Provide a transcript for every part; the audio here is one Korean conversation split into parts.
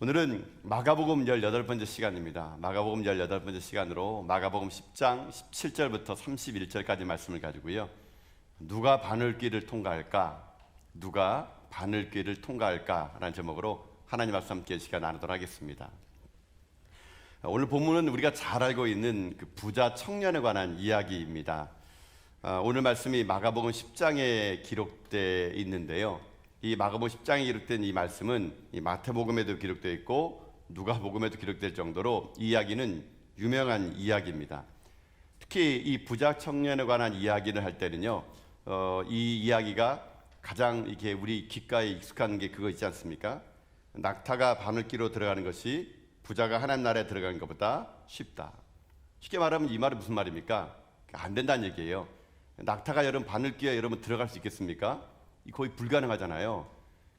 오늘은 마가복음 18번째 시간입니다. 마가복음 18번째 시간으로 마가복음 10장 17절부터 31절까지 말씀을 가지고요. 누가 바늘길을 통과할까? 누가 바늘길을 통과할까? 라는 제목으로 하나님 말씀 함께 시간 나누도록 하겠습니다. 오늘 본문은 우리가 잘 알고 있는 그 부자 청년에 관한 이야기입니다. 오늘 말씀이 마가복음 10장에 기록되어 있는데요. 이 마가복음 10장에 기록된 이 말씀은 이 마태복음에도 기록되어 있고 누가복음에도 기록될 정도로 이 이야기는 유명한 이야기입니다. 특히 이 부자 청년에 관한 이야기를 할 때는요, 이 이야기가 가장 이렇게 우리 귓가에 익숙한 게 그거 있지 않습니까? 낙타가 바늘길로 들어가는 것이 부자가 하나님 나라에 들어가는 것보다 쉽다. 쉽게 말하면 이 말은 무슨 말입니까? 안 된다는 얘기예요. 낙타가 여러분 바늘길에 여러분 들어갈 수 있겠습니까? 거의 불가능하잖아요.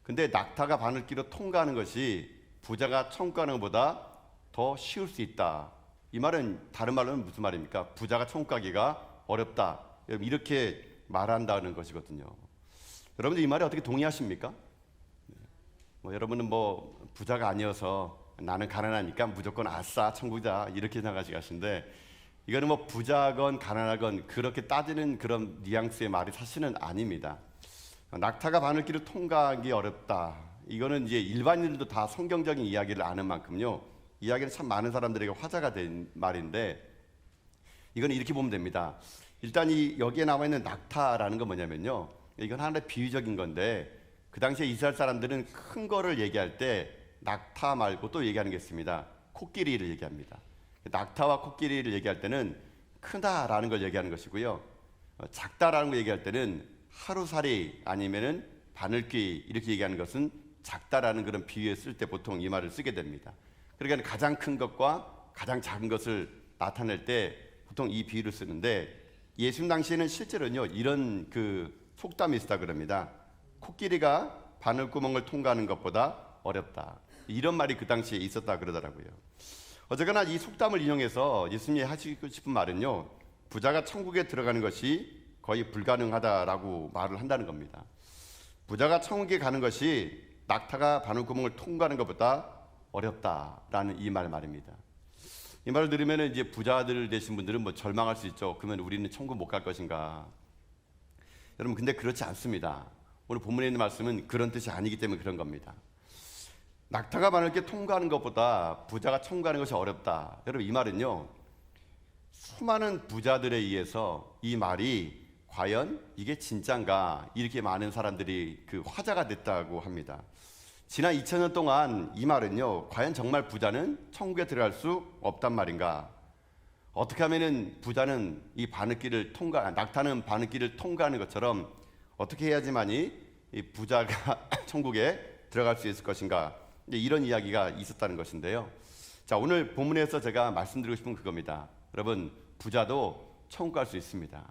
근데 낙타가 바늘길로 통과하는 것이 부자가 천국 가는 것보다 더 쉬울 수 있다. 이 말은 다른 말로는 무슨 말입니까? 부자가 천국 가기가 어렵다. 여러분 이렇게 말한다는 것이거든요. 여러분들 이 말에 어떻게 동의하십니까? 여러분은 부자가 아니어서 나는 가난하니까 무조건 아싸 천국이다 이렇게 생각하시는데 이거는 부자건 가난하건 그렇게 따지는 그런 뉘앙스의 말이 사실은 아닙니다. 낙타가 바늘길을 통과하기 어렵다. 이거는 이제 일반인들도 다 성경적인 이야기를 아는 만큼요. 이야기는 참 많은 사람들에게 화제가 된 말인데 이건 이렇게 보면 됩니다. 일단 여기에 나와 있는 낙타라는 건 뭐냐면요. 이건 하나의 비유적인 건데 그 당시에 이스라엘 사람들은 큰 거를 얘기할 때 낙타 말고 또 얘기하는 게 있습니다. 코끼리를 얘기합니다. 낙타와 코끼리를 얘기할 때는 크다라는 걸 얘기하는 것이고요. 작다라는 걸 얘기할 때는 하루살이 아니면은 바늘귀 이렇게 얘기하는 것은 작다라는 그런 비유에 쓸 때 보통 이 말을 쓰게 됩니다. 그러니까 가장 큰 것과 가장 작은 것을 나타낼 때 보통 이 비유를 쓰는데 예수님 당시에는 실제로는요 이런 그 속담이 있었다 그럽니다. 코끼리가 바늘구멍을 통과하는 것보다 어렵다. 이런 말이 그 당시에 있었다 그러더라고요. 어쨌거나 이 속담을 인용해서 예수님이 하시고 싶은 말은요. 부자가 천국에 들어가는 것이 거의 불가능하다라고 말을 한다는 겁니다. 부자가 천국에 가는 것이 낙타가 바늘구멍을 통과하는 것보다 어렵다라는 이 말입니다. 이 말을 들으면 이제 부자들 되신 분들은 절망할 수 있죠. 그러면 우리는 천국 못 갈 것인가? 여러분 근데 그렇지 않습니다. 오늘 본문에 있는 말씀은 그런 뜻이 아니기 때문에 그런 겁니다. 낙타가 바늘길 통과하는 것보다 부자가 천국 가는 것이 어렵다. 여러분 이 말은요. 수많은 부자들에 의해서 이 말이 과연 이게 진짠가 이렇게 많은 사람들이 그 화제가 됐다고 합니다. 지난 2000년 동안 이 말은요 과연 정말 부자는 천국에 들어갈 수 없단 말인가? 어떻게 하면은 부자는 이 바늘길을 낙타는 바늘길을 통과하는 것처럼 어떻게 해야지만이 이 부자가 천국에 들어갈 수 있을 것인가? 이런 이야기가 있었다는 것인데요. 자 오늘 본문에서 제가 말씀드리고 싶은 그겁니다. 여러분 부자도 천국 갈 수 있습니다.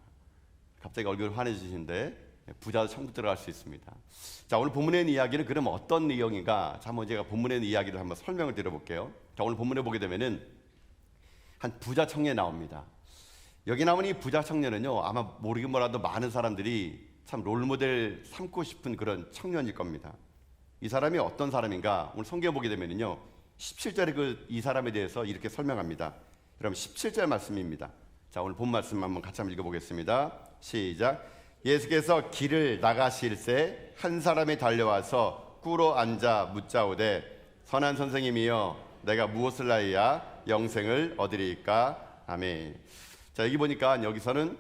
갑자기 얼굴 환해지시는데 부자도 천국 들어갈 수 있습니다. 자 오늘 본문에 있는 이야기는 그럼 어떤 내용인가? 자 한번 제가 본문에 있는 이야기를 한번 설명을 드려볼게요. 자 오늘 본문에 보게 되면은 한 부자 청년이 나옵니다. 여기 나오는 이 부자 청년은요 아마 모르긴 몰라도 많은 사람들이 참 롤모델 삼고 싶은 그런 청년일 겁니다. 이 사람이 어떤 사람인가? 오늘 성경에 보게 되면은요 17절에 이 사람에 대해서 이렇게 설명합니다. 그럼 17절 말씀입니다. 자 오늘 본 말씀 한번 같이 한번 읽어보겠습니다. 시작. 예수께서 길을 나가실새 한 사람이 달려와서 꿇어 앉아 묻자오되 선한 선생님이여 내가 무엇을 하여야 영생을 얻으리이까? 아멘. 자 여기 보니까 여기서는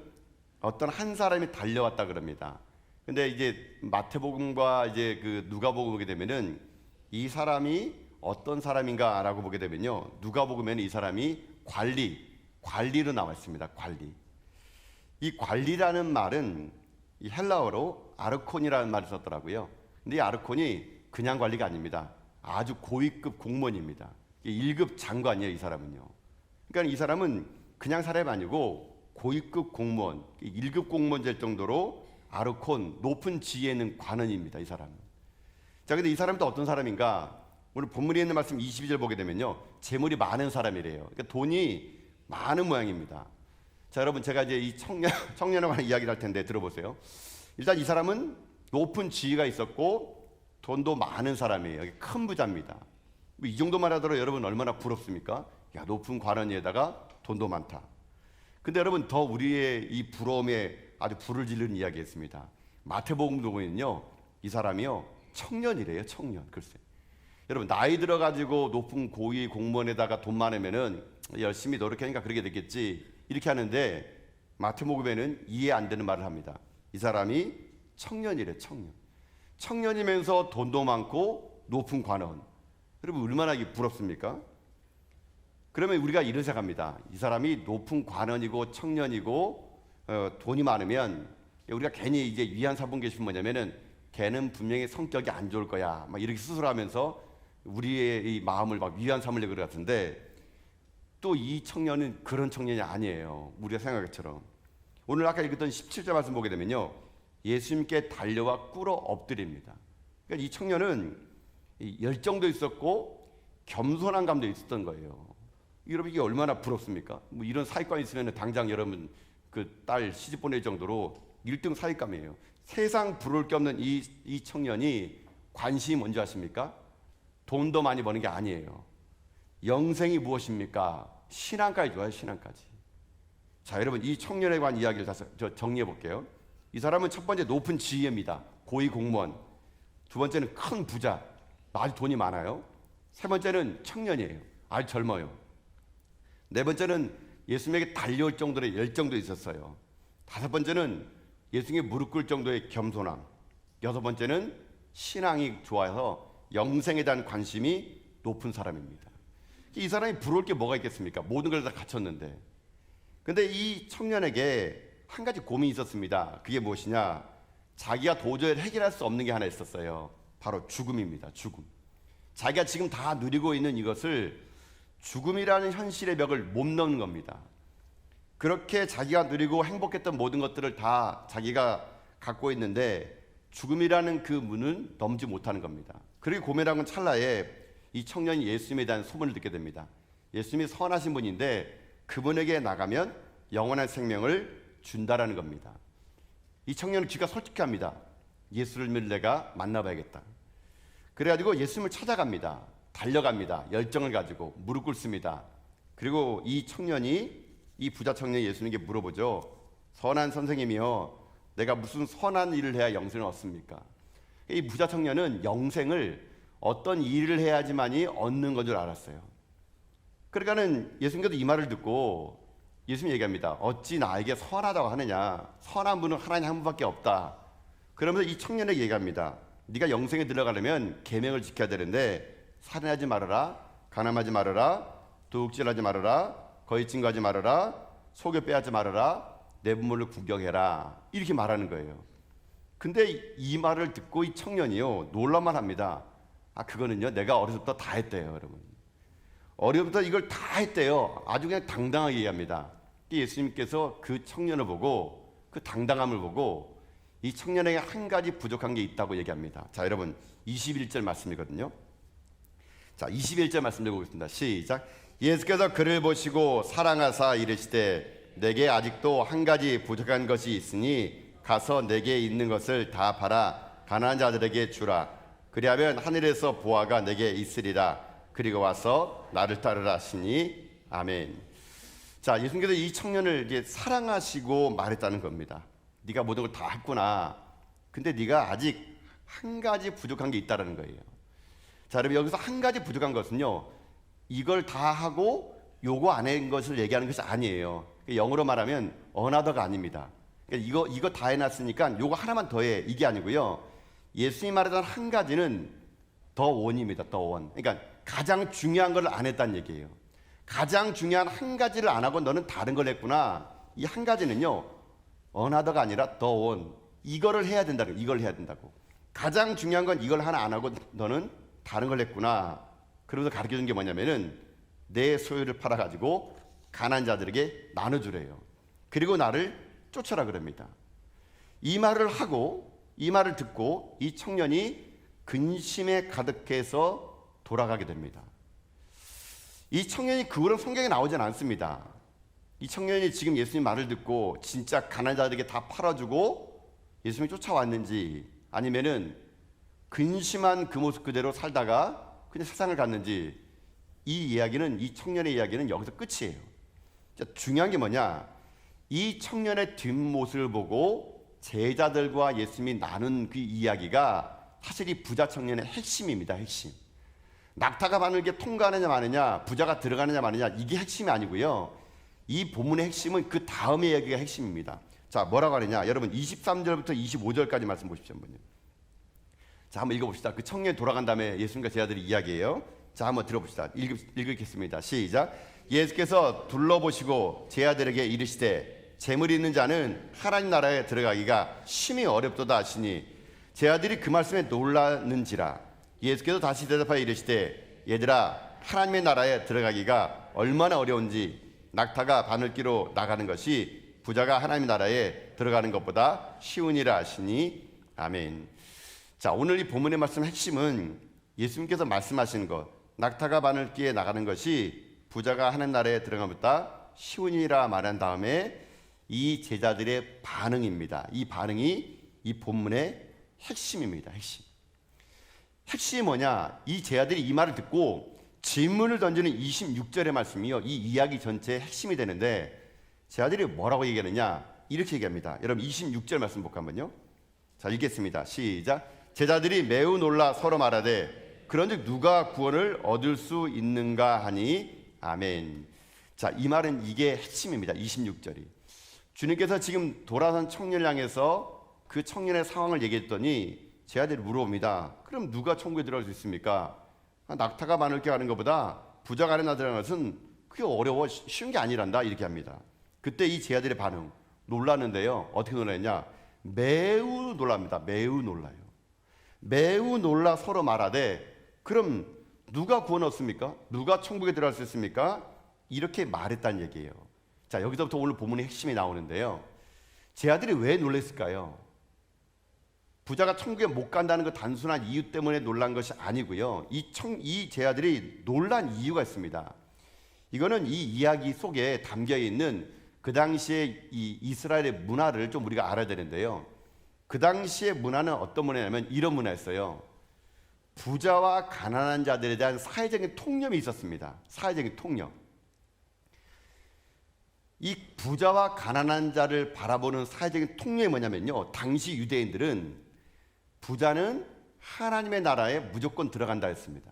어떤 한 사람이 달려왔다 그럽니다. 근데 이제 마태복음과 이제 그 누가복음 보게 되면은 이 사람이 어떤 사람인가라고 보게 되면요 누가복음에는 이 사람이 관리로 나와 있습니다. 관리. 이 관리라는 말은 이 헬라어로 아르콘이라는 말을 썼더라고요. 근데 이 아르콘이 그냥 관리가 아닙니다. 아주 고위급 공무원입니다. 1급 장관이에요, 이 사람은요. 그러니까 이 사람은 그냥 사람이 아니고 고위급 공무원, 1급 공무원 될 정도로 아르콘, 높은 지위에 있는 관원입니다, 이 사람은. 자, 근데 이 사람은 또 어떤 사람인가? 오늘 본문에 있는 말씀 22절 보게 되면요. 재물이 많은 사람이래요. 그러니까 돈이 많은 모양입니다. 자, 여러분 제가 이제 이 청년에 관한 이야기를 할 텐데 들어보세요. 일단 이 사람은 높은 지위가 있었고 돈도 많은 사람이에요. 큰 부자입니다. 이 정도만 하더라도 여러분 얼마나 부럽습니까? 야, 높은 관원에다가 돈도 많다. 근데 여러분 더 우리의 이 부러움에 아주 불을 지르는 이야기였습니다. 마태복음도 보면요, 이 사람이요 청년이래요. 청년. 글쎄, 여러분 나이 들어가지고 높은 고위 공무원에다가 돈 많으면은 열심히 노력하니까 그렇게 되겠지 이렇게 하는데, 마태복음에는 이해 안 되는 말을 합니다. 이 사람이 청년이래. 청년이면서 돈도 많고 높은 관원. 여러분 얼마나 부럽습니까? 그러면 우리가 이런 생각합니다. 이 사람이 높은 관원이고 청년이고 돈이 많으면 우리가 괜히 이제 위안 삼은 게 뭐냐면은 걔는 분명히 성격이 안 좋을 거야 막 이렇게 스스로 하면서 우리의 이 마음을 막 위안 삼으려고 그럴 것 같은데, 또 이 청년은 그런 청년이 아니에요. 우리가 생각한 것처럼. 오늘 아까 읽었던 17절 말씀 보게 되면요, 예수님께 달려와 꿇어 엎드립니다. 그러니까 이 청년은 열정도 있었고 겸손한 감도 있었던 거예요. 여러분 이게 얼마나 부럽습니까? 뭐 이런 사익감이 있으면 당장 여러분 그 딸 시집 보낼 정도로 1등 사익감이에요. 세상 부러울 게 없는 이 청년이 관심이 뭔지 아십니까? 돈도 많이 버는 게 아니에요. 영생이 무엇입니까? 신앙까지 좋아요. 신앙까지. 자, 여러분 이 청년에 관한 이야기를 다시 정리해 볼게요. 이 사람은 첫 번째 높은 지위입니다. 고위 공무원. 두 번째는 큰 부자. 아주 돈이 많아요. 세 번째는 청년이에요. 아주 젊어요. 네 번째는 예수님에게 달려올 정도의 열정도 있었어요. 다섯 번째는 예수님께 무릎 꿇을 정도의 겸손함. 여섯 번째는 신앙이 좋아서 영생에 대한 관심이 높은 사람입니다. 이 사람이 부러울 게 뭐가 있겠습니까? 모든 걸 다 갖췄는데. 근데 이 청년에게 한 가지 고민이 있었습니다. 그게 무엇이냐? 자기가 도저히 해결할 수 없는 게 하나 있었어요. 바로 죽음입니다. 죽음. 자기가 지금 다 누리고 있는 이것을, 죽음이라는 현실의 벽을 못 넘는 겁니다. 그렇게 자기가 누리고 행복했던 모든 것들을 다 자기가 갖고 있는데 죽음이라는 그 문은 넘지 못하는 겁니다. 그렇게 고민하는 찰나에 이 청년이 예수님에 대한 소문을 듣게 됩니다. 예수님이 선하신 분인데 그분에게 나가면 영원한 생명을 준다라는 겁니다. 이 청년은 귀가 솔직합니다. 예수를 내가 만나봐야겠다. 그래가지고 예수님을 찾아갑니다. 달려갑니다. 열정을 가지고 무릎 꿇습니다. 그리고 이 청년이, 이 부자 청년이 예수님께 물어보죠. 선한 선생님이요, 내가 무슨 선한 일을 해야 영생을 얻습니까? 이 부자 청년은 영생을 어떤 일을 해야지만이 얻는 건 줄 알았어요. 그러니까는 예수님께서 이 말을 듣고 예수님이 얘기합니다. 어찌 나에게 선하다고 하느냐? 선한 분은 하나님 한 분밖에 없다. 그러면서 이 청년에게 얘기합니다. 네가 영생에 들어가려면 계명을 지켜야 되는데, 살인하지 말아라, 간음하지 말아라, 도둑질하지 말아라, 거짓 증거하지 말아라, 속여 빼앗지 말아라, 내 부모를 구경해라, 이렇게 말하는 거예요. 근데 이 말을 듣고 이 청년이요 놀랄만 합니다. 아, 그거는요 내가 어렸을 때부터 다 했대요. 여러분 어렸을 때부터 이걸 다 했대요. 아주 그냥 당당하게 얘기합니다. 예수님께서 그 청년을 보고, 그 당당함을 보고 이 청년에게 한 가지 부족한 게 있다고 얘기합니다. 자, 여러분 21절 말씀이거든요. 자, 21절 말씀 읽어보겠습니다. 시작. 예수께서 그를 보시고 사랑하사 이르시되 내게 아직도 한 가지 부족한 것이 있으니 가서 내게 있는 것을 다 팔아 가난한 자들에게 주라. 그리하면 하늘에서 보화가 내게 있으리라. 그리고 와서 나를 따르라 하시니 아멘. 자, 예수님께서 이 청년을 이제 사랑하시고 말했다는 겁니다. 네가 모든 걸 다 했구나. 근데 네가 아직 한 가지 부족한 게 있다라는 거예요. 자, 여러분 여기서 한 가지 부족한 것은요, 이걸 다 하고 요거 안 한 것을 얘기하는 것이 아니에요. 영어로 말하면 어나더가 아닙니다. 그러니까 이거 다 해놨으니까 요거 하나만 더 해, 이게 아니고요. 예수님이 말하던 한 가지는 더 원입니다. 더 원. 그러니까 가장 중요한 걸 안 했다는 얘기예요. 가장 중요한 한 가지를 안 하고 너는 다른 걸 했구나. 이 한 가지는요, 어나더가 아니라 더 원. 이거를 해야 된다고. 이걸 해야 된다고. 가장 중요한 건 이걸 하나 안 하고 너는 다른 걸 했구나. 그러면서 가르쳐 준 게 뭐냐면은 내 소유를 팔아가지고 가난한 자들에게 나눠주래요. 그리고 나를 쫓아라 그럽니다. 이 말을 하고, 이 말을 듣고 이 청년이 근심에 가득해서 돌아가게 됩니다. 이 청년이 그 후로 성경에 나오진 않습니다. 이 청년이 지금 예수님 말을 듣고 진짜 가난한 자들에게 다 팔아주고 예수님이 쫓아왔는지, 아니면은 근심한 그 모습 그대로 살다가 그냥 세상을 갔는지, 이 이야기는, 이 청년의 이야기는 여기서 끝이에요. 자, 중요한 게 뭐냐, 이 청년의 뒷모습을 보고 제자들과 예수님이 나눈 그 이야기가 사실 이 부자 청년의 핵심입니다. 핵심. 낙타가 바늘게 통과하느냐 마느냐, 부자가 들어가느냐 마느냐, 이게 핵심이 아니고요, 이 본문의 핵심은 그 다음의 이야기가 핵심입니다. 자, 뭐라고 하느냐, 여러분 23절부터 25절까지 말씀 보십시오. 한번요. 자, 한번 읽어봅시다. 그 청년이 돌아간 다음에 예수님과 제자들이 이야기해요. 자, 한번 들어봅시다. 읽겠습니다. 시작. 예수께서 둘러보시고 제자들에게 이르시되 재물이 있는 자는 하나님 나라에 들어가기가 심히 어렵도다 하시니 제자들이 그 말씀에 놀랐는지라. 예수께서 다시 대답하여 이르시되 얘들아, 하나님의 나라에 들어가기가 얼마나 어려운지 낙타가 바늘기로 나가는 것이 부자가 하나님의 나라에 들어가는 것보다 쉬우니라 하시니 아멘. 자, 오늘 이 본문의 말씀 핵심은 예수님께서 말씀하신 것, 낙타가 바늘기에 나가는 것이 부자가 하나님 나라에 들어가는 것보다 쉬우니라 말한 다음에 이 제자들의 반응입니다. 이 반응이 이 본문의 핵심입니다. 핵심이 뭐냐, 이 제자들이 이 말을 듣고 질문을 던지는 26절의 말씀이요, 이 이야기 전체의 핵심이 되는데, 제자들이 뭐라고 얘기하느냐, 이렇게 얘기합니다. 여러분 26절 말씀 볼까 한번요. 자, 읽겠습니다. 시작. 제자들이 매우 놀라 서로 말하되 그런즉 누가 구원을 얻을 수 있는가 하니 아멘. 자, 이 말은 이게 핵심입니다. 26절이 주님께서 지금 돌아선 청년을 향해서 그 청년의 상황을 얘기했더니 제자들이 물어봅니다. 그럼 누가 천국에 들어갈 수 있습니까? 낙타가 바늘게 가는 것보다 부자가 하나님 나라에 들어가는 것은 그게 어려워, 쉬운 게 아니란다, 이렇게 합니다. 그때 이 제자들의 반응 놀랐는데요, 어떻게 놀랐냐, 매우 놀랍니다. 매우 놀라요. 매우 놀라 서로 말하되 그럼 누가 구원 얻습니까? 누가 천국에 들어갈 수 있습니까? 이렇게 말했다는 얘기예요. 자, 여기서부터 오늘 본문의 핵심이 나오는데요, 제자들이 왜 놀랐을까요? 부자가 천국에 못 간다는 그 단순한 이유 때문에 놀란 것이 아니고요, 이 제자들이 놀란 이유가 있습니다. 이거는 이 이야기 속에 담겨 있는 그 당시에 이 이스라엘의 문화를 좀 우리가 알아야 되는데요, 그 당시의 문화는 어떤 문화냐면 이런 문화였어요. 부자와 가난한 자들에 대한 사회적인 통념이 있었습니다. 사회적인 통념. 이 부자와 가난한 자를 바라보는 사회적인 통념이 뭐냐면요, 당시 유대인들은 부자는 하나님의 나라에 무조건 들어간다 했습니다.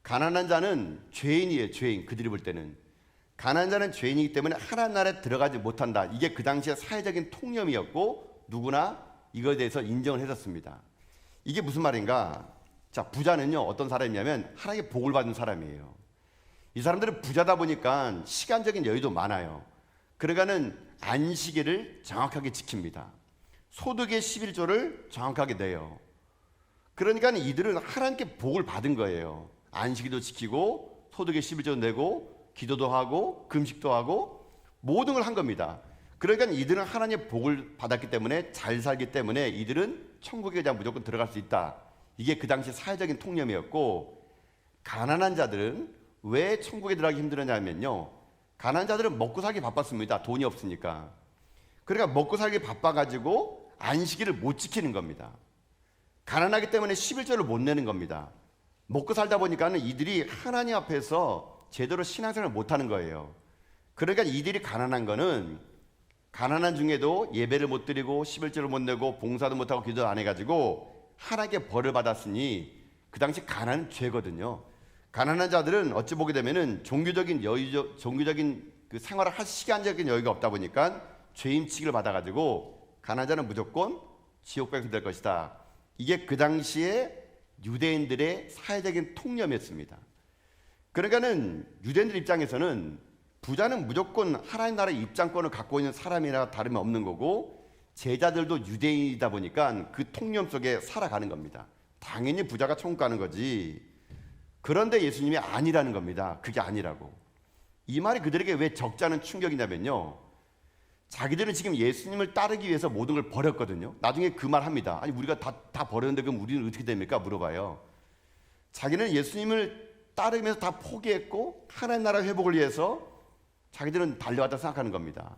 가난한 자는 죄인이에요. 죄인. 그들이 볼 때는 가난한 자는 죄인이기 때문에 하나님 나라에 들어가지 못한다. 이게 그 당시의 사회적인 통념이었고 누구나 이거에 대해서 인정을 했었습니다. 이게 무슨 말인가? 자, 부자는요 어떤 사람이냐면 하나님의 복을 받은 사람이에요. 이 사람들은 부자다 보니까 시간적인 여유도 많아요. 그러니까는 안식일을 정확하게 지킵니다. 소득의 11조를 정확하게 내요. 그러니까 이들은 하나님께 복을 받은 거예요. 안식일도 지키고 소득의 11조 내고 기도도 하고 금식도 하고 모든 걸 한 겁니다. 그러니까 이들은 하나님의 복을 받았기 때문에 잘 살기 때문에 이들은 천국에 그냥 무조건 들어갈 수 있다. 이게 그 당시 사회적인 통념이었고, 가난한 자들은 왜 천국에 들어가기 힘들었냐면요, 가난한 자들은 먹고 살기 바빴습니다. 돈이 없으니까. 그러니까 먹고 살기 바빠가지고 안식일을 못 지키는 겁니다. 가난하기 때문에 11조를 못 내는 겁니다. 먹고 살다 보니까는 이들이 하나님 앞에서 제대로 신앙생활을 못하는 거예요. 그러니까 이들이 가난한 거는 가난한 중에도 예배를 못 드리고 11조를 못 내고 봉사도 못하고 기도 안 해가지고 하나님께 벌을 받았으니 그 당시 가난은 죄거든요. 가난한 자들은 어찌 보게 되면은 종교적인 그 생활을 할 시간적인 여유가 없다 보니까 죄인 취급을 받아가지고 가난한 자는 무조건 지옥 백성이 될 것이다. 이게 그 당시에 유대인들의 사회적인 통념이었습니다. 그러니까는 유대인들 입장에서는 부자는 무조건 하나님 나라의 입장권을 갖고 있는 사람이나 다름이 없는 거고, 제자들도 유대인이다 보니까 그 통념 속에 살아가는 겁니다. 당연히 부자가 천국 가는 거지. 그런데 예수님이 아니라는 겁니다. 그게 아니라고. 이 말이 그들에게 왜 적지 않은 충격이냐면요, 자기들은 지금 예수님을 따르기 위해서 모든 걸 버렸거든요. 나중에 그 말 합니다. 아니 우리가 다 버렸는데 그럼 우리는 어떻게 됩니까? 물어봐요. 자기는 예수님을 따르면서 다 포기했고 하나님 나라 회복을 위해서 자기들은 달려왔다 생각하는 겁니다.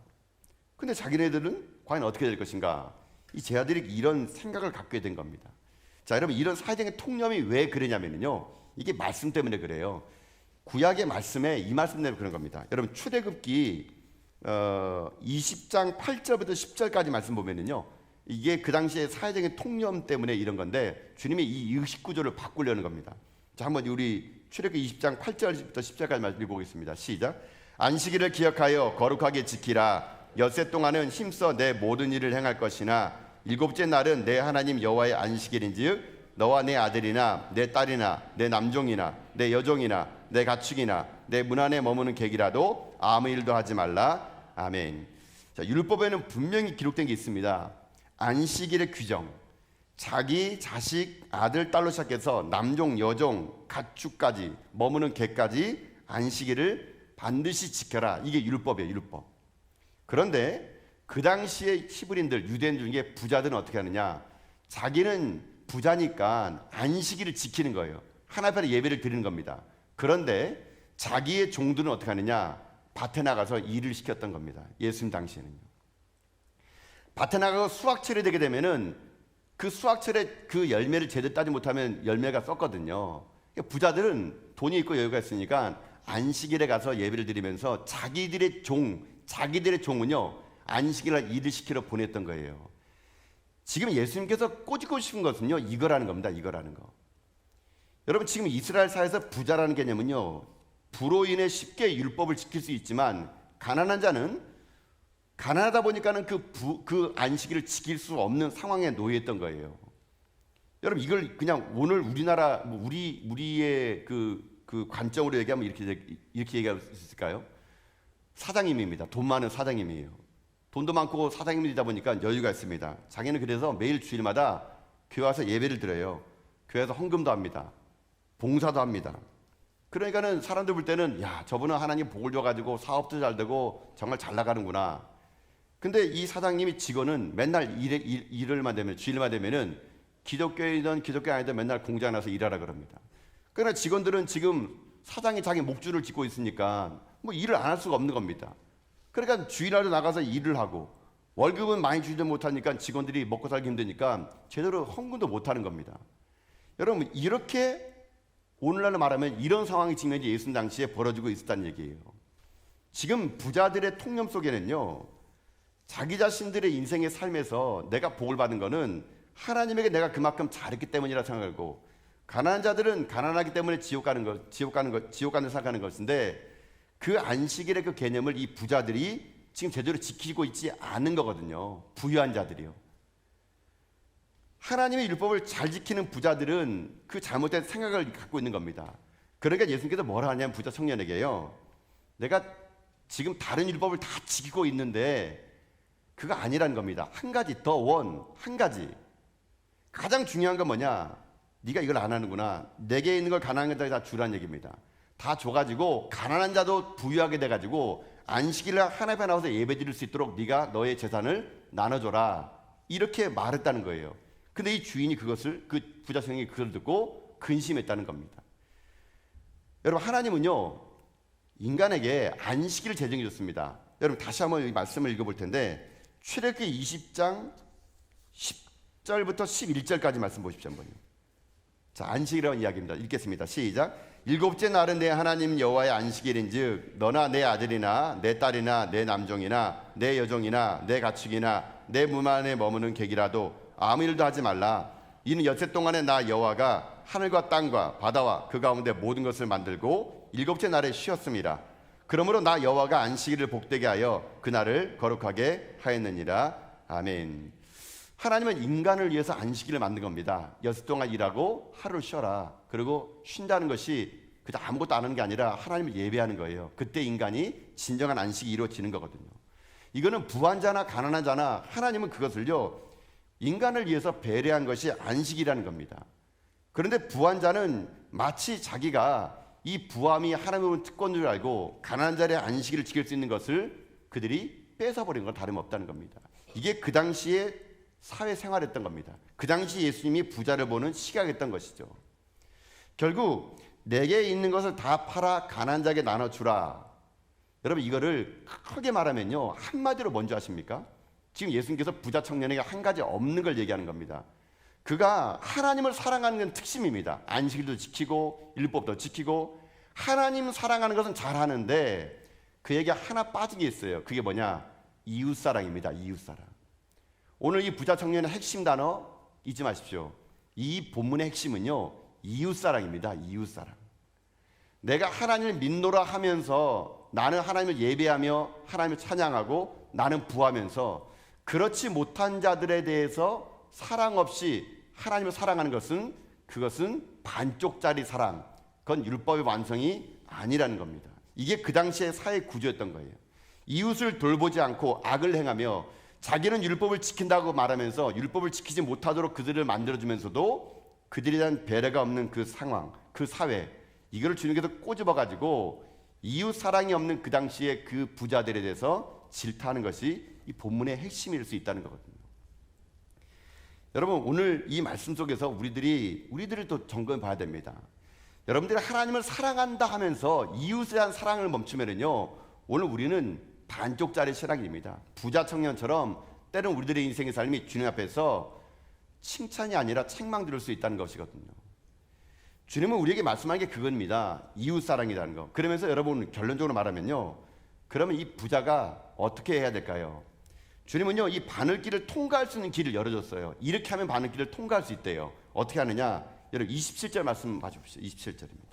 근데 자기네들은 과연 어떻게 될 것인가? 이 제자들이 이런 생각을 갖게 된 겁니다. 자, 여러분, 이런 사회적인 통념이 왜 그러냐면요, 이게 말씀 때문에 그래요. 구약의 말씀에 이 말씀 때문에 그런 겁니다. 여러분 출애굽기 20장 8절부터 10절까지 말씀 보면은요, 이게 그 당시에 사회적인 통념 때문에 이런 건데 주님이 이 의식 구조를 바꾸려는 겁니다. 자, 한번 우리 출애굽기 20장 8절부터 10절까지 말씀 읽어보겠습니다. 시작. 안식일을 기억하여 거룩하게 지키라. 엿새 동안은 힘써 내 모든 일을 행할 것이나 일곱째 날은 내 하나님 여호와의 안식일인즉 너와 내 아들이나 내 딸이나 내 남종이나 내 여종이나 내 가축이나 내 문 안에 머무는 객이라도 아무 일도 하지 말라. 아멘. 자, 율법에는 분명히 기록된 게 있습니다. 안식일의 규정, 자기 자식, 아들, 딸로 시작해서 남종, 여종, 가축까지 머무는 객까지 안식일을 반드시 지켜라. 이게 율법이에요, 율법. 그런데 그 당시에 히브리인들, 유대인 중에 부자들은 어떻게 하느냐? 자기는 부자니까 안식일을 지키는 거예요. 하나님 앞에 예배를 드리는 겁니다. 그런데 자기의 종들은 어떻게 하느냐? 밭에 나가서 일을 시켰던 겁니다. 예수님 당시에는요. 밭에 나가서 수확철이 되게 되면은 그 수확철에 그 열매를 제대로 따지 못하면 열매가 썩거든요. 그러니까 부자들은 돈이 있고 여유가 있으니까 안식일에 가서 예배를 드리면서 자기들의 종은요 안식일날 일을 시키러 보냈던 거예요. 지금 예수님께서 꼬집고 싶은 것은요 이거라는 겁니다. 이거라는 거. 여러분 지금 이스라엘 사회에서 부자라는 개념은요 부로 인해 쉽게 율법을 지킬 수 있지만 가난한 자는 가난하다 보니까는 그 안식일을 지킬 수 없는 상황에 놓여있던 거예요. 여러분 이걸 그냥 오늘 우리나라 우리의 그 관점으로 얘기하면 이렇게 얘기할 수 있을까요? 사장님입니다. 돈 많은 사장님이에요. 돈도 많고 사장님이다 보니까 여유가 있습니다. 자기는 그래서 매일 주일마다 교회 와서 예배를 드려요. 교회에서 헌금도 합니다. 봉사도 합니다. 그러니까는 사람들 볼 때는 야 저분은 하나님 복을 줘가지고 사업도 잘 되고 정말 잘 나가는구나. 근데 이 사장님이 직원은 맨날 일요일만 되면 주일만 되면은 기독교이든 기독교 아니든 맨날 공장에 나서 일하라 그럽니다. 그러나 직원들은 지금 사장이 자기 목줄을 짚고 있으니까 뭐 일을 안 할 수가 없는 겁니다. 그러니까 주일날에 나가서 일을 하고 월급은 많이 주지 못하니까 직원들이 먹고 살기 힘드니까 제대로 헌금도 못하는 겁니다. 여러분 이렇게 오늘날로 말하면 이런 상황이 지금 예수님 당시에 벌어지고 있었다는 얘기예요. 지금 부자들의 통념 속에는요 자기 자신들의 인생의 삶에서 내가 복을 받은 거는 하나님에게 내가 그만큼 잘했기 때문이라 생각하고 가난한 자들은 가난하기 때문에 지옥 가는 생각하는 것인데 그 안식일의 그 개념을 이 부자들이 지금 제대로 지키고 있지 않은 거거든요. 부유한 자들이요. 하나님의 율법을 잘 지키는 부자들은 그 잘못된 생각을 갖고 있는 겁니다. 그러니까 예수님께서 뭐라 하냐면 부자 청년에게요. 내가 지금 다른 율법을 다 지키고 있는데 그거 아니라는 겁니다. 한 가지 한 가지 가장 중요한 건 뭐냐? 네가 이걸 안 하는구나. 내게 있는 걸 가난한 자에게 다 주라는 얘기입니다. 다 줘가지고 가난한 자도 부유하게 돼가지고 안식일날 하나님 앞에 나와서 예배 드릴 수 있도록 네가 너의 재산을 나눠줘라. 이렇게 말했다는 거예요. 근데 이 주인이 그 부자 청년이 그걸 듣고 근심했다는 겁니다. 여러분 하나님은요 인간에게 안식일을 제정해 줬습니다. 여러분 다시 한번 이 말씀을 읽어볼 텐데 출애굽기 20장 10절부터 11절까지 말씀 보십시오. 한번요. 자, 안식이라는 이야기입니다. 읽겠습니다. 시작. 일곱째 날은 내 하나님 여호와의 안식일인즉 너나 내 아들이나 내 딸이나 내 남종이나 내 여종이나 내 가축이나 내 문 안에 머무는 객이라도 아무 일도 하지 말라. 이는 엿새 동안에 나 여호와가 하늘과 땅과 바다와 그 가운데 모든 것을 만들고 일곱째 날에 쉬었습니다. 그러므로 나 여호와가 안식일을 복되게 하여 그날을 거룩하게 하였느니라. 아멘. 하나님은 인간을 위해서 안식일을 만든 겁니다. 엿새 동안 일하고 하루를 쉬어라. 그리고 쉰다는 것이 그저 아무것도 안 하는 게 아니라 하나님을 예배하는 거예요. 그때 인간이 진정한 안식이 이루어지는 거거든요. 이거는 부한 자나 가난한 자나 하나님은 그것을요 인간을 위해서 배려한 것이 안식이라는 겁니다. 그런데 부한 자는 마치 자기가 이 부함이 하나님의 특권인 줄 알고 가난한 자의 안식일을 지킬 수 있는 것을 그들이 뺏어버린 건 다름없다는 겁니다. 이게 그 당시에 사회생활했던 겁니다. 그 당시 예수님이 부자를 보는 시각이었던 것이죠. 결국 내게 있는 것을 다 팔아 가난한 자에게 나눠주라. 여러분 이거를 크게 말하면요 한마디로 뭔지 아십니까? 지금 예수님께서 부자 청년에게 한 가지 없는 걸 얘기하는 겁니다. 그가 하나님을 사랑하는 건 특심입니다. 안식일도 지키고 율법도 지키고 하나님 사랑하는 것은 잘하는데 그에게 하나 빠진 게 있어요. 그게 뭐냐? 이웃사랑입니다. 이웃사랑. 오늘 이 부자 청년의 핵심 단어 잊지 마십시오. 이 본문의 핵심은요, 이웃사랑입니다. 이웃사랑. 내가 하나님을 믿노라 하면서 나는 하나님을 예배하며 하나님을 찬양하고 나는 부하면서 그렇지 못한 자들에 대해서 사랑 없이 하나님을 사랑하는 것은 그것은 반쪽짜리 사랑, 그건 율법의 완성이 아니라는 겁니다. 이게 그 당시의 사회 구조였던 거예요. 이웃을 돌보지 않고 악을 행하며 자기는 율법을 지킨다고 말하면서 율법을 지키지 못하도록 그들을 만들어주면서도 그들에 대한 배려가 없는 그 상황, 그 사회, 이걸 주님께서 꼬집어가지고 이웃 사랑이 없는 그 당시의 그 부자들에 대해서 질타하는 것이 이 본문의 핵심일 수 있다는 거거든요. 여러분, 오늘 이 말씀 속에서 우리들을 또 점검해 봐야 됩니다. 여러분들이 하나님을 사랑한다 하면서 이웃에 대한 사랑을 멈추면은요, 오늘 우리는 반쪽짜리 신앙입니다. 부자 청년처럼 때론 우리들의 인생의 삶이 주님 앞에서 칭찬이 아니라 책망 들을 수 있다는 것이거든요. 주님은 우리에게 말씀하는 게 그겁니다. 이웃사랑이라는 거. 그러면서 여러분 결론적으로 말하면요, 그러면 이 부자가 어떻게 해야 될까요? 주님은요, 이 바늘길을 통과할 수 있는 길을 열어줬어요. 이렇게 하면 바늘길을 통과할 수 있대요. 어떻게 하느냐? 여러분 27절 말씀 봐주십시오. 27절입니다.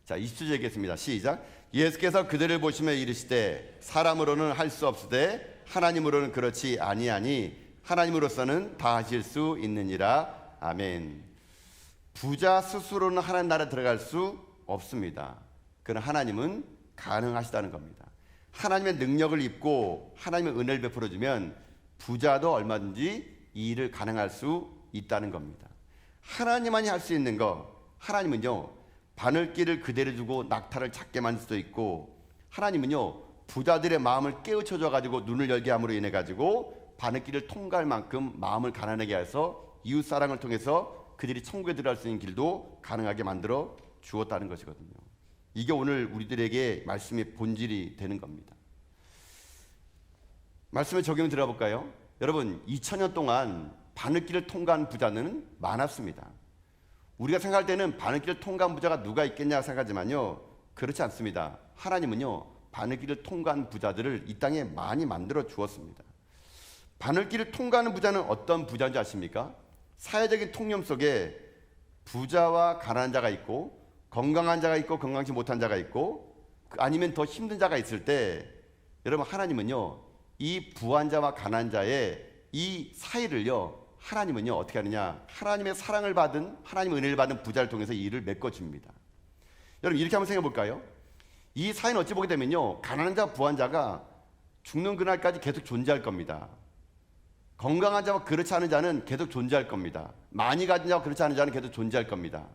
자, 27절 읽겠습니다. 시작. 예수께서 그들을 보시며 이르시되 사람으로는 할 수 없으되 하나님으로는 그렇지 아니하니 하나님으로서는 다 하실 수 있느니라. 아멘. 부자 스스로는 하나님 나라에 들어갈 수 없습니다. 그러나 하나님은 가능하시다는 겁니다. 하나님의 능력을 입고 하나님의 은혜를 베풀어주면 부자도 얼마든지 이 일을 가능할 수 있다는 겁니다. 하나님만이 할 수 있는 거, 하나님은요, 바늘길을 그대로 두고 낙타를 작게 만들 수도 있고, 하나님은요, 부자들의 마음을 깨우쳐줘 가지고 눈을 열게 함으로 인해 가지고 바늘길을 통과할 만큼 마음을 가난하게 해서 이웃사랑을 통해서 그들이 천국에 들어갈 수 있는 길도 가능하게 만들어 주었다는 것이거든요. 이게 오늘 우리들에게 말씀의 본질이 되는 겁니다. 말씀의 적용 들어볼까요? 여러분, 2000년 동안 바늘길을 통과한 부자는 많았습니다. 우리가 생각할 때는 바늘길을 통과한 부자가 누가 있겠냐 생각하지만요, 그렇지 않습니다. 하나님은요, 바늘길을 통과한 부자들을 이 땅에 많이 만들어 주었습니다. 바늘길을 통과하는 부자는 어떤 부자인지 아십니까? 사회적인 통념 속에 부자와 가난한 자가 있고 건강한 자가 있고 건강치 못한 자가 있고 아니면 더 힘든 자가 있을 때, 여러분, 하나님은요, 이 부한 자와 가난한 자의 이 사이를요, 하나님은요 어떻게 하느냐? 하나님의 사랑을 받은, 하나님의 은혜를 받은 부자를 통해서 이 일을 메꿔줍니다. 여러분, 이렇게 한번 생각해 볼까요? 이 사이는 어찌 보게 되면요, 가난한 자, 부한 자가 죽는 그날까지 계속 존재할 겁니다. 건강한 자와 그렇지 않은 자는 계속 존재할 겁니다. 많이 가진 자와 그렇지 않은 자는 계속 존재할 겁니다.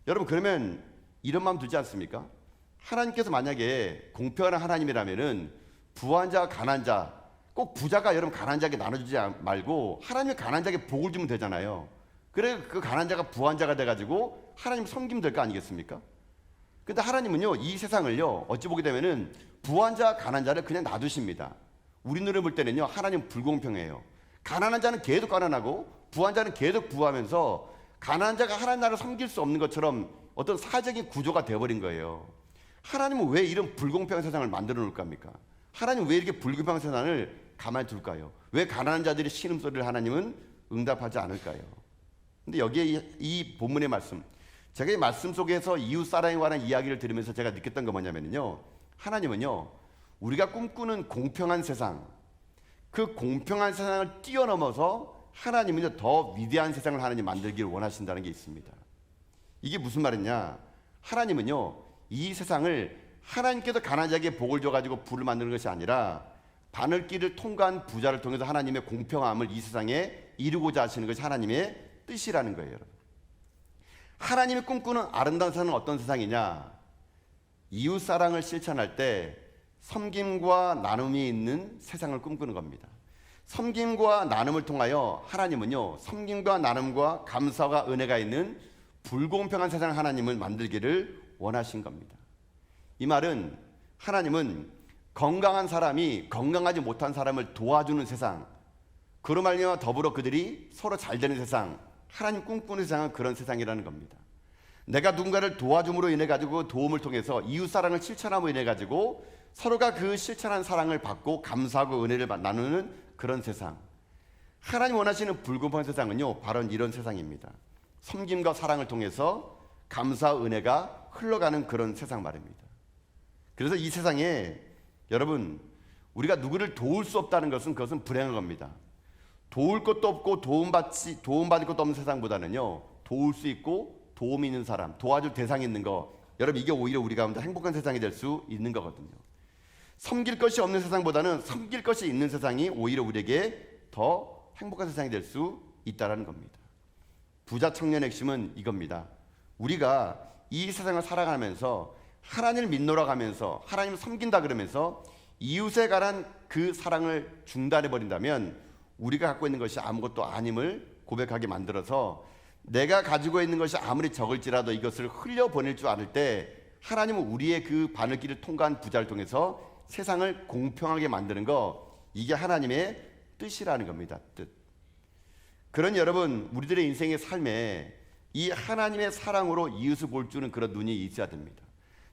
여러분, 그러면 이런 마음 들지 않습니까? 하나님께서 만약에 공평한 하나님이라면은 부한 자와 가난한 자, 꼭 부자가 여러분 가난한 자에게 나눠주지 말고 하나님의 가난한 자에게 복을 주면 되잖아요. 그래 그 가난한 자가 부한 자가 돼가지고 하나님 섬기면 될 거 아니겠습니까? 근데 하나님은요, 이 세상을요, 어찌 보게 되면은 부한 자, 가난한 자를 그냥 놔두십니다. 우리 눈에 볼 때는요, 하나님 불공평해요. 가난한 자는 계속 가난하고 부한 자는 계속 부하면서 가난한 자가 하나님 나라를 섬길 수 없는 것처럼 어떤 사회적인 구조가 되어버린 거예요. 하나님은 왜 이런 불공평한 세상을 만들어 놓을까 합니까? 하나님은 왜 이렇게 불공평한 세상을 가만히 둘까요? 왜 가난한 자들이 신음소리를 하나님은 응답하지 않을까요? 근데 여기에 이 본문의 말씀, 제가 이 말씀 속에서 이웃 사랑에 관한 이야기를 들으면서 제가 느꼈던 거 뭐냐면요, 하나님은요, 우리가 꿈꾸는 공평한 세상, 그 공평한 세상을 뛰어넘어서 하나님은요, 더 위대한 세상을 하나님 만들기를 원하신다는 게 있습니다. 이게 무슨 말이냐? 하나님은요, 이 세상을 하나님께서 가난한 자에게 복을 줘가지고 부를 만드는 것이 아니라 바늘길을 통과한 부자를 통해서 하나님의 공평함을 이 세상에 이루고자 하시는 것이 하나님의 뜻이라는 거예요. 여러분, 하나님이 꿈꾸는 아름다운 세상은 어떤 세상이냐? 이웃사랑을 실천할 때 섬김과 나눔이 있는 세상을 꿈꾸는 겁니다. 섬김과 나눔을 통하여 하나님은요, 섬김과 나눔과 감사와 은혜가 있는 불공평한 세상을 하나님을 만들기를 원하신 겁니다. 이 말은 하나님은 건강한 사람이 건강하지 못한 사람을 도와주는 세상, 그로 말미암아 더불어 그들이 서로 잘 되는 세상, 하나님 꿈꾸는 세상은 그런 세상이라는 겁니다. 내가 누군가를 도와줌으로 인해 가지고 도움을 통해서 이웃 사랑을 실천함으로 인해 가지고 서로가 그 실천한 사랑을 받고 감사하고 은혜를 나누는 그런 세상. 하나님 원하시는 불공평한 세상은요, 바로 이런 세상입니다. 섬김과 사랑을 통해서 감사와 은혜가 흘러가는 그런 세상 말입니다. 그래서 이 세상에 여러분, 우리가 누구를 도울 수 없다는 것은 그것은 불행한 겁니다. 도울 것도 없고 도움받을 것도 없는 세상보다는요, 도울 수 있고 도움이 있는 사람, 도와줄 대상이 있는 거, 여러분 이게 오히려 우리 가운데 행복한 세상이 될 수 있는 거거든요. 섬길 것이 없는 세상보다는 섬길 것이 있는 세상이 오히려 우리에게 더 행복한 세상이 될 수 있다는 겁니다. 부자 청년의 핵심은 이겁니다. 우리가 이 세상을 살아가면서 하나님을 믿노라가면서 하나님을 섬긴다 그러면서 이웃에 관한 그 사랑을 중단해 버린다면 우리가 갖고 있는 것이 아무것도 아님을 고백하게 만들어서 내가 가지고 있는 것이 아무리 적을지라도 이것을 흘려보낼 줄 알을 때 하나님은 우리의 그 바늘길을 통과한 부자를 통해서 세상을 공평하게 만드는 거, 이게 하나님의 뜻이라는 겁니다. 뜻. 그런 여러분, 우리들의 인생의 삶에 이 하나님의 사랑으로 이웃을 볼 줄은 그런 눈이 있어야 됩니다.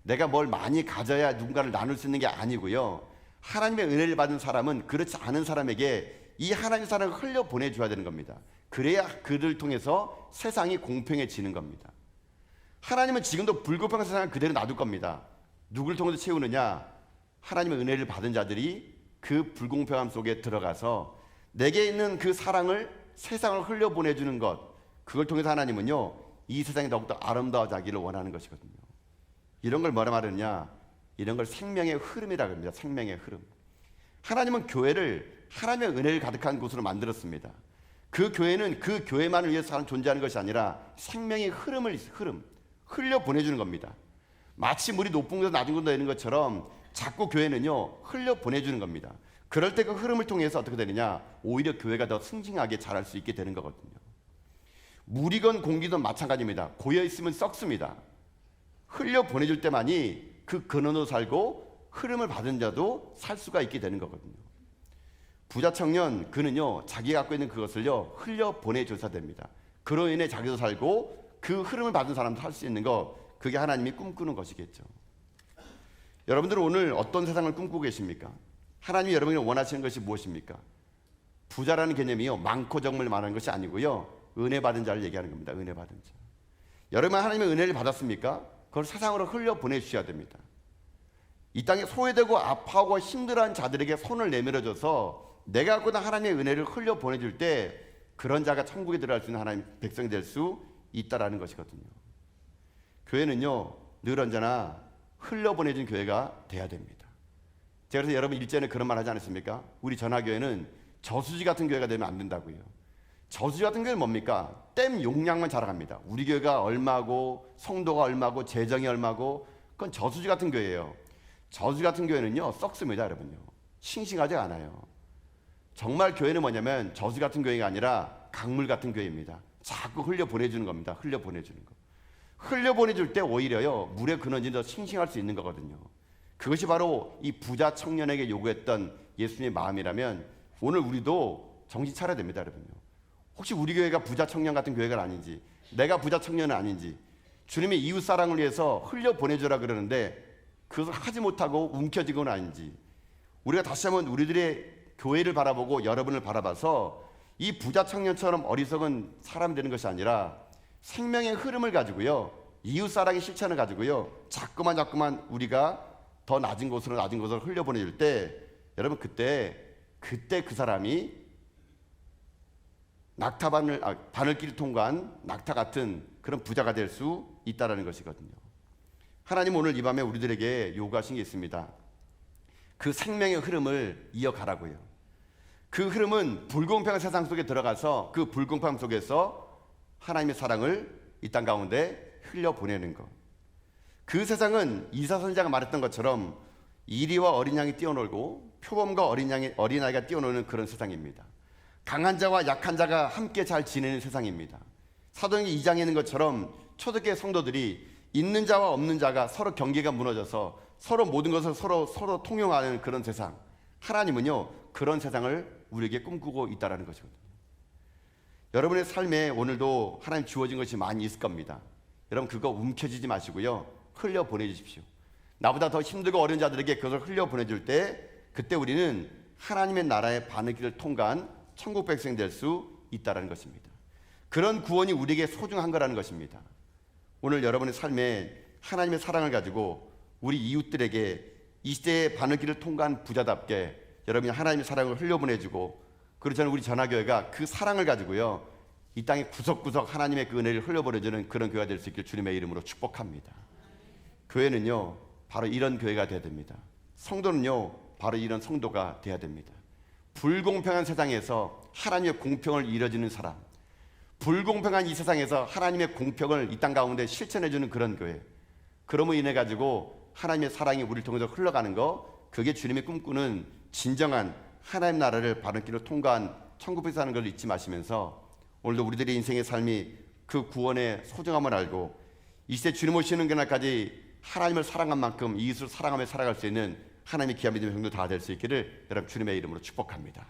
내가 뭘 많이 가져야 누군가를 나눌 수 있는 게 아니고요, 하나님의 은혜를 받은 사람은 그렇지 않은 사람에게 이 하나님의 사랑을 흘려보내줘야 되는 겁니다. 그래야 그들을 통해서 세상이 공평해지는 겁니다. 하나님은 지금도 불공평한 세상을 그대로 놔둘 겁니다. 누구를 통해서 채우느냐? 하나님의 은혜를 받은 자들이 그 불공평함 속에 들어가서 내게 있는 그 사랑을 세상을 흘려보내주는 것, 그걸 통해서 하나님은요, 이 세상이 더욱더 아름다워지기를 원하는 것이거든요. 이런 걸 뭐라 말하느냐? 이런 걸 생명의 흐름이라고 합니다. 생명의 흐름. 하나님은 교회를 하나님의 은혜를 가득한 곳으로 만들었습니다. 그 교회는 그 교회만을 위해서 존재하는 것이 아니라 생명의 흐름 흘려보내주는 겁니다. 마치 물이 높은 곳에서 낮은 곳으로 내리는 것처럼 자꾸 교회는요, 흘려보내주는 겁니다. 그럴 때 그 흐름을 통해서 어떻게 되느냐? 오히려 교회가 더 승진하게 자랄 수 있게 되는 거거든요. 물이건 공기든 마찬가지입니다. 고여있으면 썩습니다. 흘려보내줄 때만이 그 근원으로 살고 흐름을 받은 자도 살 수가 있게 되는 거거든요. 부자 청년, 그는요, 자기가 갖고 있는 그것을요, 흘려보내줘야 됩니다. 그로 인해 자기도 살고 그 흐름을 받은 사람도 살 수 있는 거, 그게 하나님이 꿈꾸는 것이겠죠. 여러분들은 오늘 어떤 세상을 꿈꾸고 계십니까? 하나님이 여러분이 원하시는 것이 무엇입니까? 부자라는 개념이요, 많고 적음을 말하는 것이 아니고요, 은혜 받은 자를 얘기하는 겁니다. 은혜 받은 자. 여러분 하나님의 은혜를 받았습니까? 그걸 세상으로 흘려보내주셔야 됩니다. 이 땅에 소외되고 아파하고 힘들어하는 자들에게 손을 내밀어줘서 내가 갖고 있는 하나님의 은혜를 흘려보내줄 때 그런 자가 천국에 들어갈 수 있는 하나님 백성이 될 수 있다라는 것이거든요. 교회는요, 늘 언제나 흘려보내준 교회가 돼야 됩니다. 제가 그래서 여러분 일전에 그런 말 하지 않았습니까? 우리 전화교회는 저수지 같은 교회가 되면 안 된다고요. 저수지 같은 교회는 뭡니까? 댐 용량만 자랑합니다. 우리 교회가 얼마고 성도가 얼마고 재정이 얼마고, 그건 저수지 같은 교회예요. 저수지 같은 교회는요, 썩습니다. 여러분요, 싱싱하지 않아요. 정말 교회는 뭐냐면 저수지 같은 교회가 아니라 강물 같은 교회입니다. 자꾸 흘려보내주는 겁니다. 흘려보내주는 거. 흘려보내줄 때 오히려요, 물의 근원이 더 싱싱할 수 있는 거거든요. 그것이 바로 이 부자 청년에게 요구했던 예수님의 마음이라면 오늘 우리도 정신 차려야 됩니다. 여러분요, 혹시 우리 교회가 부자 청년 같은 교회가 아닌지, 내가 부자 청년은 아닌지, 주님의 이웃 사랑을 위해서 흘려보내주라 그러는데 그것을 하지 못하고 움켜쥐고는 아닌지, 우리가 다시 한번 우리들의 교회를 바라보고 여러분을 바라봐서 이 부자 청년처럼 어리석은 사람 되는 것이 아니라 생명의 흐름을 가지고요, 이웃 사랑의 실천을 가지고요, 자꾸만 우리가 더 낮은 곳으로 흘려보내줄 때, 여러분 그때 그 사람이 바늘길을 통과한 낙타 같은 그런 부자가 될 수 있다는 것이거든요. 하나님 오늘 이 밤에 우리들에게 요구하신 게 있습니다. 그 생명의 흐름을 이어가라고요. 그 흐름은 불공평한 세상 속에 들어가서 그 불공평함 속에서 하나님의 사랑을 이 땅 가운데 흘려보내는 것. 그 세상은 이사선지자가 말했던 것처럼 이리와 어린 양이 뛰어놀고 표범과 어린아이가 뛰어노는 그런 세상입니다. 강한 자와 약한 자가 함께 잘 지내는 세상입니다. 사도행전 2장에 있는 것처럼 초대교회 성도들이 있는 자와 없는 자가 서로 경계가 무너져서 서로 모든 것을 서로 통용하는 그런 세상. 하나님은요, 그런 세상을 우리에게 꿈꾸고 있다는 것이거든요. 여러분의 삶에 오늘도 하나님 주어진 것이 많이 있을 겁니다. 여러분 그거 움켜쥐지 마시고요. 흘려 보내주십시오. 나보다 더 힘들고 어려운 자들에게 그것을 흘려 보내줄 때 그때 우리는 하나님의 나라의 바늘길을 통과한 천국 백성 될 수 있다는 것입니다. 그런 구원이 우리에게 소중한 거라는 것입니다. 오늘 여러분의 삶에 하나님의 사랑을 가지고 우리 이웃들에게 이 시대의 바늘길을 통과한 부자답게 여러분이 하나님의 사랑을 흘려보내주고, 그렇잖아요. 우리 전화교회가 그 사랑을 가지고요 이 땅에 구석구석 하나님의 그 은혜를 흘려보내주는 그런 교회가 될 수 있길 주님의 이름으로 축복합니다. 교회는요 바로 이런 교회가 돼야 됩니다. 성도는요 바로 이런 성도가 돼야 됩니다. 불공평한 세상에서 하나님의 공평을 이뤄지는 사람, 불공평한 이 세상에서 하나님의 공평을 이 땅 가운데 실천해주는 그런 교회, 그럼으로 인해 가지고 하나님의 사랑이 우리를 통해서 흘러가는 거, 그게 주님이 꿈꾸는 진정한 하나님 나라를 바른 길로 통과한 천국에 사는 걸 잊지 마시면서 오늘도 우리들의 인생의 삶이 그 구원의 소중함을 알고 이 시대 주님 오시는 그날까지 하나님을 사랑한 만큼 이웃을 사랑하며 살아갈 수 있는 하나님의 귀한 믿음의 성도 다 될 수 있기를 여러분 주님의 이름으로 축복합니다.